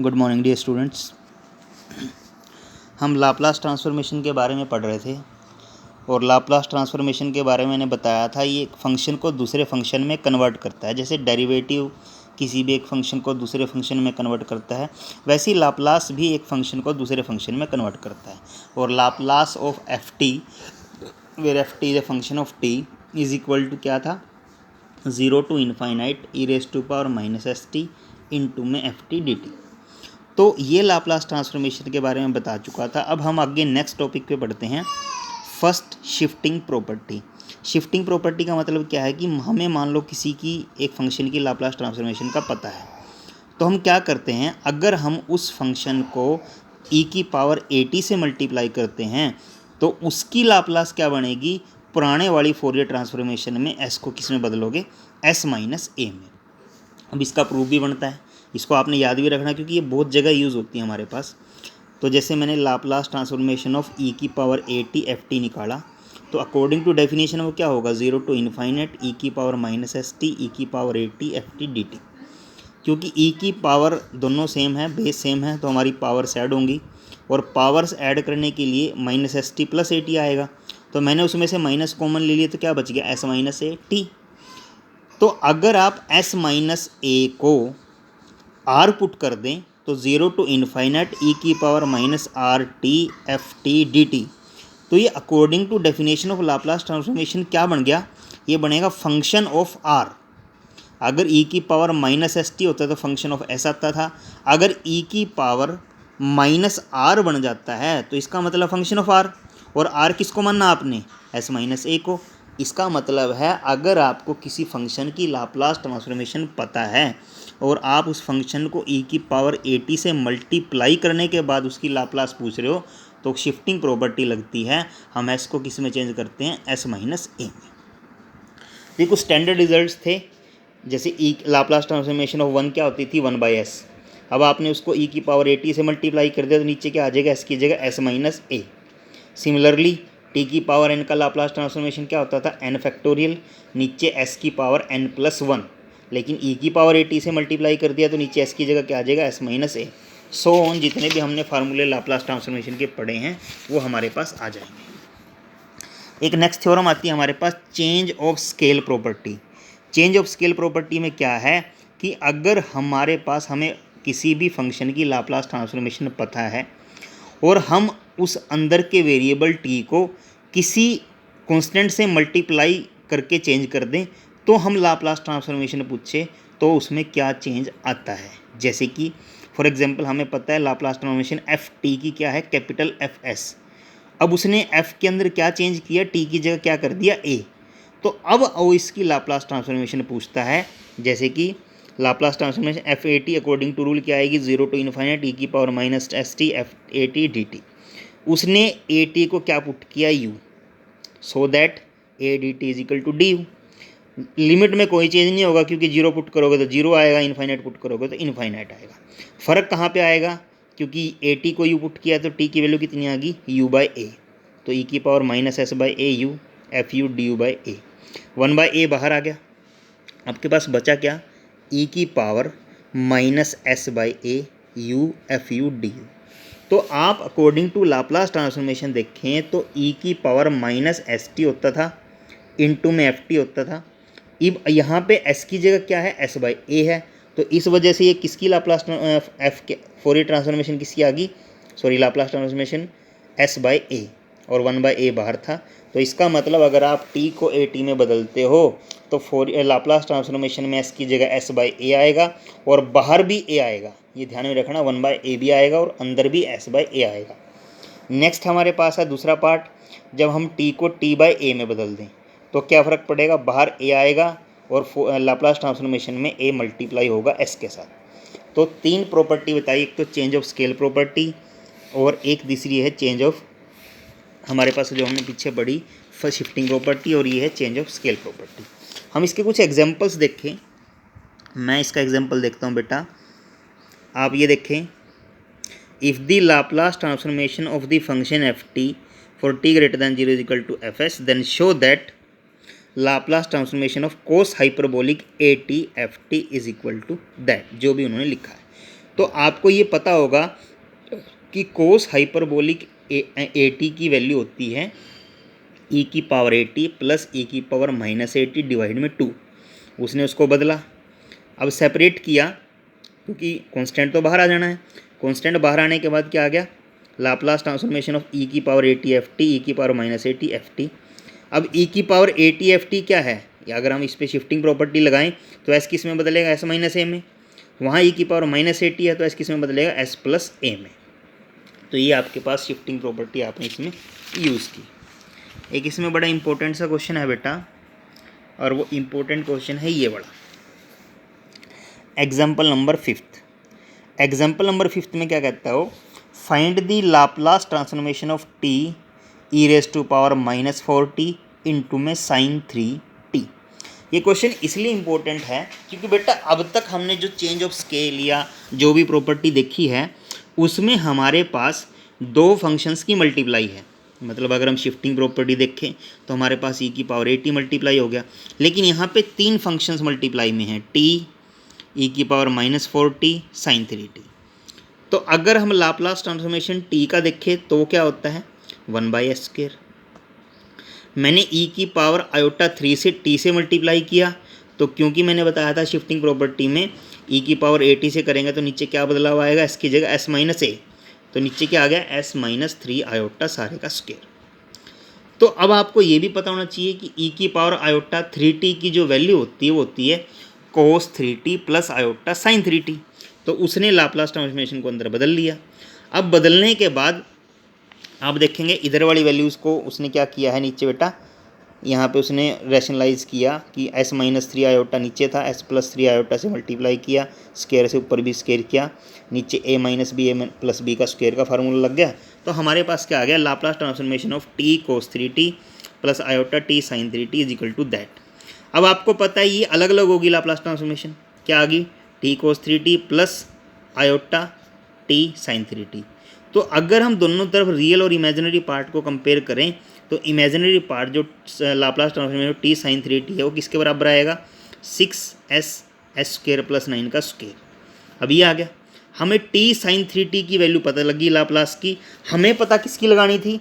Good morning dear students. हम Laplace transformation के बारे में पढ़ रहे थे और लाप्लास ट्रांसफॉर्मेशन के बारे में मैंने बताया था ये एक फंक्शन को दूसरे फंक्शन में कन्वर्ट करता है। जैसे डेरिवेटिव किसी भी एक फंक्शन को दूसरे फंक्शन में कन्वर्ट करता है, वैसे ही लाप्लास भी एक फंक्शन को दूसरे फंक्शन में कन्वर्ट करता है। और Laplace of F T where F T is a function of T is equal to क्या था, 0 to infinite e raise to power minus S T into में एफ टी डी टी। तो ये Laplace transformation के बारे में बता चुका था। अब हम आगे नेक्स्ट टॉपिक पे बढ़ते हैं। First, shifting property. Shifting property का मतलब क्या है कि हमें मान लो किसी की एक फंक्शन की लाप्लास ट्रांसफॉर्मेशन का पता है, तो हम क्या करते हैं, अगर हम उस फंक्शन को e की पावर at से मल्टीप्लाई करते हैं तो उसकी लाप्लास क्या बनेगी, पुराने वाली फोरियर ट्रांसफॉर्मेशन में s को किस में बदलोगे, s माइनस ए में। अब इसका प्रूफ भी बनता है, इसको आपने याद भी रखना क्योंकि ये बहुत जगह यूज़ होती है हमारे पास। तो जैसे मैंने लाप्लास ट्रांसफॉर्मेशन ऑफ e की पावर at एफ टी निकाला, तो अकॉर्डिंग टू डेफिनेशन वो क्या होगा, 0 to इनफाइनाइट e की power minus S T E की power at F T D T. क्योंकि e की पावर दोनों सेम है, बेस सेम है, तो हमारी पावर्स ऐड होंगी और पावर्स ऐड करने के लिए minus S T plus A T आएगा। तो मैंने उसमें से माइनस कॉमन ले लिया तो क्या बच गया, एस माइनस ए टी। तो अगर आप s माइनस ए को r पुट कर दें तो 0 to इनफाइनाइट ई की power minus R T F T D T. तो ये according to definition of Laplace transformation क्या बन गया, ये बनेगा फंक्शन ऑफ r। अगर e की पावर माइनस एस टी होता तो फंक्शन ऑफ s आता था, अगर e की पावर माइनस आर बन जाता है तो इसका मतलब फंक्शन ऑफ r। और r किसको मानना आपने, s माइनस ए को। इसका मतलब है अगर आपको किसी फंक्शन की लाप्लास ट्रांसफॉर्मेशन पता है और आप उस फंक्शन को e की पावर at से मल्टीप्लाई करने के बाद उसकी लाप्लास पूछ रहे हो तो शिफ्टिंग प्रॉपर्टी लगती है, हम s को किस में चेंज करते हैं, s माइनस ए में। ये कुछ स्टैंडर्ड रिजल्ट्स थे, जैसे e लाप्लास ट्रांसफॉर्मेशन ऑफ 1 क्या होती थी, 1/s। अब आपने उसको e की पावर at से मल्टीप्लाई कर दिया तो नीचे क्या आ जाएगा, s की जगह s माइनस ए। सिमिलरली t की पावर n का लाप्लास ट्रांसफॉर्मेशन क्या होता था, n फैक्टोरियल, नीचे s की पावर n प्लस 1, लेकिन e की पावर at से मल्टीप्लाई कर दिया तो नीचे s की जगह क्या आ जाएगा, s minus A. So on, जितने भी हमने फार्मूले लाप्लास ट्रांसफॉर्मेशन के पढ़े हैं वो हमारे पास आ जाएंगे। एक नेक्स्ट थ्योरम आती है हमारे पास, change of scale property. Change of scale property में क्या है कि अगर हमारे पास हमें किसी भी फंक्शन की लाप्लास ट्रांसफॉर्मेशन पता है और हम उस अंदर के वेरिएबल t को किसी कांस्टेंट से मल्टीप्लाई करके चेंज कर दें तो हम लाप्लास ट्रांसफॉर्मेशन पूछे तो उसमें क्या चेंज आता है। जैसे कि फॉर एग्जांपल हमें पता है लाप्लास ट्रांसफॉर्मेशन एफ टी की क्या है, कैपिटल एफ एस। अब उसने f के अंदर क्या चेंज किया, t की जगह क्या कर दिया, a। तो अब वो इसकी लाप्लास ट्रांसफॉर्मेशन पूछता है, जैसे कि Laplace transformation F A T according to rule क्या आएगी, 0 to इनफाइनाइट ई की power minus S T F A T D T. उसने ए टी को क्या पुट किया, u, so that A D T is equal to D U. Limit में कोई change नहीं होगा क्योंकि 0 पुट करोगे तो 0 आएगा, इनफाइनाइट पुट करोगे तो इनफाइनाइट आएगा। फ़र्क कहाँ पे आएगा, क्योंकि ए टी को u पुट किया तो t की वैल्यू कितनी आ गई, u बाई ए। तो e की power minus S by A U F U D you by A, 1/a बाहर आ गया। आपके पास बचा क्या, e की power minus S by A U F U D you. तो आप अकॉर्डिंग टू लाप्लास ट्रांसफॉर्मेशन देखें तो e की पावर माइनस एस टी होता था, इनटू में एफ टी होता था। अब यहाँ पे s की जगह क्या है, s बाई ए है, तो इस वजह से ये किसकी लाप्लास एफ के फोरियर ट्रांसफॉर्मेशन किसकी आ गई, sorry Laplace transformation s by A, और 1/a बाहर था। तो इसका मतलब अगर आप t को at में बदलते हो तो फोरियर लाप्लास ट्रांसफॉर्मेशन में s की जगह s बाई ए आएगा और बाहर भी a आएगा, ये ध्यान में रखना, 1/a भी आएगा और अंदर भी s बाई ए आएगा। नेक्स्ट हमारे पास है दूसरा पार्ट, जब हम t को t बाई ए में बदल दें तो क्या फ़र्क पड़ेगा, बाहर a आएगा और लाप्लास ट्रांसफॉर्मेशन में a मल्टीप्लाई होगा s के साथ। तो 3 प्रॉपर्टी बताई, एक तो चेंज ऑफ स्केल प्रॉपर्टी और एक तीसरी है चेंज ऑफ, हमारे पास जो हमने पीछे पढ़ी शिफ्टिंग प्रॉपर्टी, और ये है चेंज ऑफ स्केल प्रॉपर्टी। हम इसके कुछ एग्जांपल्स देखें। मैं इसका एग्जांपल देखता हूँ बेटा, आप ये देखें, if the Laplace transformation of the function F T for T greater than 0 is equal to F S, then show that Laplace transformation of cos hyperbolic A T F T is equal to that, जो भी उन्होंने लिखा है। तो आपको ये पता होगा कि कोस हाइपरबोलिक ए टी की वैल्यू होती है e की पावर 80 प्लस e की पावर माइनस 80 डिवाइड में 2। उसने उसको बदला, अब सेपरेट किया क्योंकि कांस्टेंट तो बाहर आ जाना है। कांस्टेंट बाहर आने के बाद क्या आ गया, लाप्लास ट्रांसफॉर्मेशन ऑफ e की पावर 80 ft e की पावर माइनस 80 ft। अब e की पावर 80 ft क्या है, या अगर हम इस पर शिफ्टिंग प्रॉपर्टी लगाएं तो s किस में बदलेगा, s माइनस a में। वहाँ e की पावर माइनस 80 है तो s किस में बदलेगा, s प्लस a में। तो ये आपके पास शिफ्टिंग प्रॉपर्टी आपने इसमें यूज़ की। एक इसमें बड़ा इंपॉर्टेंट सा क्वेश्चन है बेटा, और वो इम्पोर्टेंट क्वेश्चन है ये वाला, एग्जाम्पल नंबर 5। एग्जाम्पल नंबर 5 में क्या कहता हो, find the Laplace transformation of T e raise to power minus 4t into में साइन 3t। ये क्वेश्चन इसलिए इम्पोर्टेंट है क्योंकि बेटा अब तक हमने जो चेंज ऑफ स्केल या जो भी प्रॉपर्टी देखी है उसमें हमारे पास दो फंक्शंस की मल्टीप्लाई है। मतलब अगर हम शिफ्टिंग प्रॉपर्टी देखें तो हमारे पास e की पावर 80 मल्टीप्लाई हो गया, लेकिन यहाँ पे तीन फंक्शंस मल्टीप्लाई में हैं, t e की power minus 4t sine 3t। तो अगर हम लाप्लास ट्रांसफॉर्मेशन t का देखें तो क्या होता है, 1/s²। मैंने e की पावर आयोटा 3 से t से मल्टीप्लाई किया, तो क्योंकि मैंने बताया था शिफ्टिंग प्रॉपर्टी में e की पावर 80 से करेंगे तो नीचे क्या बदलाव आएगा, s की जगह s माइनस a, तो नीचे क्या आ गया, s माइनस 3 आयोटा सारे का स्क्वायर। तो अब आपको ये भी पता होना चाहिए कि e की पावर आयोटा 3t की जो वैल्यू होती है वो होती है cos 3t plus iota sine 3t। तो उसने लाप्लास ट्रांसफॉर्मेशन को अंदर बदल लिया। अब बदलने के बाद आप देखेंगे इधर वाली वैल्यूज़ को उसने क्या किया है, नीचे बेटा यहाँ पे उसने रैशनलाइज़ किया कि s माइनस 3 आयोटा नीचे था, s प्लस 3 आयोटा से मल्टीप्लाई किया, स्क्वायर से ऊपर भी स्क्वायर किया, नीचे a minus B A plus B का स्क्वायर का फार्मूला लग गया। तो हमारे पास क्या आ गया, Laplace transformation of t cos 3t plus iota t sine 3t is equal to that. अब आपको पता है ये अलग अलग होगी लाप्लास ट्रांसफॉर्मेशन, क्या आ गई, t cos 3t plus iota t sine 3t। तो अगर हम दोनों तरफ रियल और इमेजिनरी पार्ट को कंपेयर करें तो इमेजिनरी पार्ट जो Laplace transformation T sine 3t है वो किसके बराबर आएगा, 6s² प्लस 9 का स्क्वायर। अब ये आ गया, हमें t साइन 3t की वैल्यू पता लगी लाप्लास की, हमें पता किसकी लगानी थी,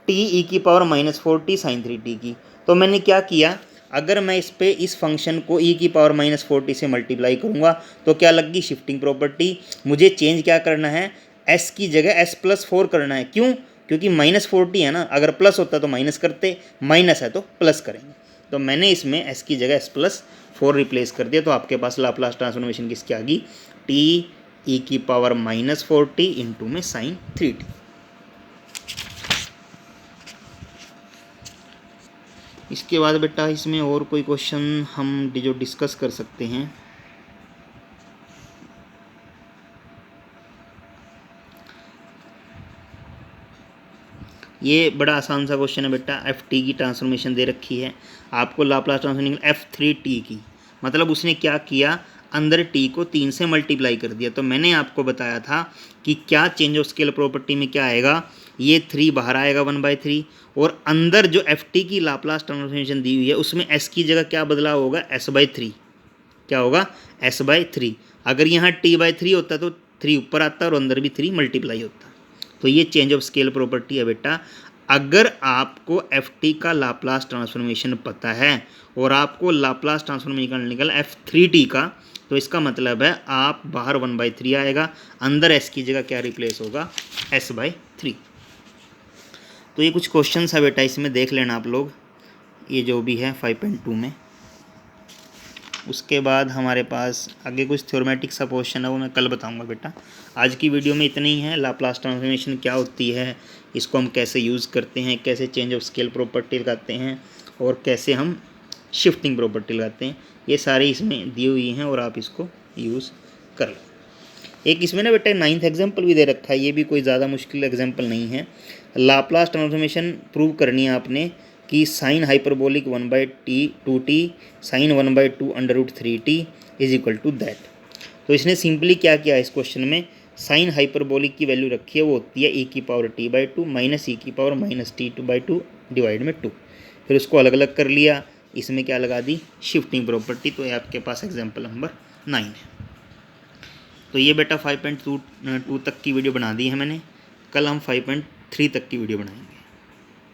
t e की power minus 4t sine 3t की। तो मैंने क्या किया, अगर मैं इस पे इस फंक्शन को e की पावर माइनस 4t से मल्टीप्लाई करूँगा तो क्या लगी, शिफ्टिंग प्रॉपर्टी। मुझे चेंज क्या करना है, s की जगह s प्लस 4 करना है। क्यों, क्योंकि माइनस 40 है ना, अगर प्लस होता तो माइनस करते, माइनस है तो प्लस करेंगे। तो मैंने इसमें s की जगह s प्लस 4 रिप्लेस कर दिया। तो आपके पास लाप्लास ट्रांसफॉर्मेशन किसकी आ गई, t e की पावर माइनस 4t इंटू में साइन 3t। इसके बाद बेटा इसमें और कोई क्वेश्चन हम जो डिस्कस कर सकते हैं, ये बड़ा आसान सा क्वेश्चन है बेटा। ft की ट्रांसफॉर्मेशन दे रखी है आपको, लाप्लास ट्रांसफॉर्मेशन f3t की, मतलब उसने क्या किया, अंदर t को 3 से मल्टीप्लाई कर दिया। तो मैंने आपको बताया था कि क्या चेंज ऑफ स्केल प्रॉपर्टी में क्या आएगा, ये 3 बाहर आएगा 1/3, और अंदर जो ft की लाप्लास ट्रांसफॉर्मेशन दी हुई है उसमें s की जगह क्या बदलाव होगा, s/3। क्या होगा, s/3। अगर यहाँ t/3 होता तो 3 ऊपर आता और अंदर भी 3 मल्टीप्लाई होता। तो ये चेंज ऑफ स्केल प्रॉपर्टी है बेटा। अगर आपको ft का लाप्लास ट्रांसफॉर्मेशन पता है और आपको लाप्लास ट्रांसफॉर्मेशन निकल f3t का, तो इसका मतलब है आप बाहर 1/3 आएगा, अंदर s की जगह क्या रिप्लेस होगा, s/3। तो ये कुछ क्वेश्चन है बेटा, इसमें देख लेना आप लोग, ये जो भी है 5.2 में। उसके बाद हमारे पास आगे कुछ थ्योरेटिक सा क्वेश्चन है वो मैं कल बताऊंगा बेटा। आज की वीडियो में इतना ही है। लाप्लास ट्रांसफॉर्मेशन क्या होती है, इसको हम कैसे यूज़ करते हैं, कैसे चेंज ऑफ स्केल प्रॉपर्टी लगाते हैं और कैसे हम शिफ्टिंग प्रॉपर्टी लगाते हैं, ये सारी इसमें दी हुई हैं और आप इसको यूज़ कर लो। एक इसमें ना बेटा 9th एग्जाम्पल भी दे रखा है, ये भी कोई ज़्यादा मुश्किल एग्जाम्पल नहीं है। लाप्लास ट्रांसफॉर्मेशन प्रूव करनी है आपने कि sine hyperbolic 1/2t sine 1/2 √3t is equal to that. तो इसने सिंपली क्या किया इस क्वेश्चन में, साइन हाइपरबोलिक की वैल्यू रखी है वो होती है e की पावर t/2 माइनस e की पावर माइनस t/2 डिवाइड में 2। फिर उसको अलग अलग कर लिया, इसमें क्या लगा दी, शिफ्टिंग प्रॉपर्टी। तो ये आपके पास एग्जाम्पल नंबर 9 है। तो ये बेटा 5.2 तक की वीडियो बना दी है मैंने। कल हम 5.3 तक की वीडियो बनाएंगे।